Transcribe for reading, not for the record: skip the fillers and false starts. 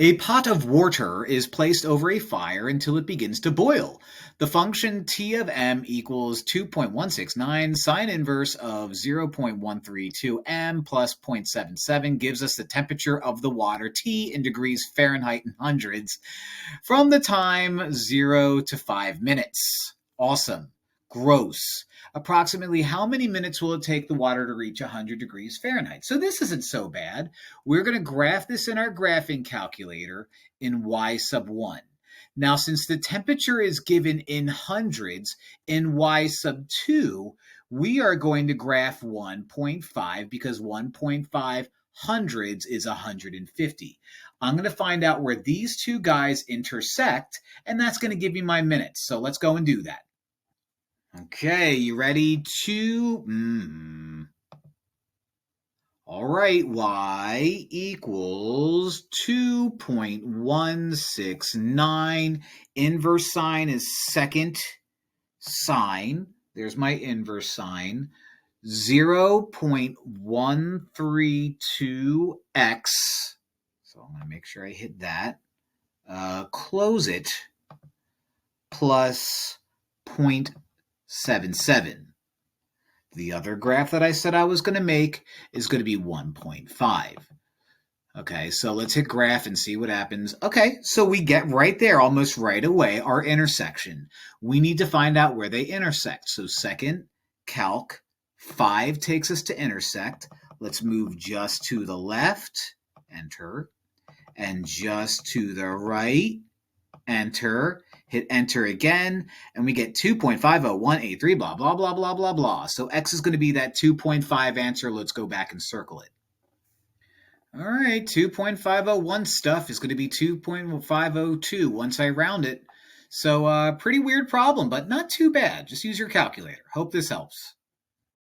A pot of water is placed over a fire until it begins to boil. The function t of m equals 2.169 sine inverse of 0.132 m plus 0.77 gives us the temperature of the water T in degrees Fahrenheit and hundreds from the time 0 to 5 minutes. Awesome. Gross. Approximately how many minutes will it take the water to reach 100 degrees Fahrenheit? So this isn't so bad. We're going to graph this in our graphing calculator in y sub 1. Now, since the temperature is given in hundreds in y sub 2, we are going to graph 1.5 because 1.5 hundreds is 150. I'm going to find out where these two guys intersect, and that's going to give me my minutes. So let's go and do that. Okay, you ready to... All right, y equals 2.169. Inverse sine is second sine. There's my inverse sine. 0.132x. So I'm going to make sure I hit that. Close it. Plus 0.77. The other graph that I said I was going to make is going to be 1.5. Okay, so let's hit graph and see what happens. Okay, so we get right there almost right away our intersection. We need to find out where they intersect. So second, calc, 5 takes us to intersect. Let's move just to the left, enter, and just to the right, enter. Hit enter again, and we get 2.50183, blah, blah, blah, blah, blah, blah. So x is going to be that 2.5 answer. Let's go back and circle it. All right, 2.501 stuff is going to be 2.502 once I round it. So pretty weird problem, but not too bad. Just use your calculator. Hope this helps.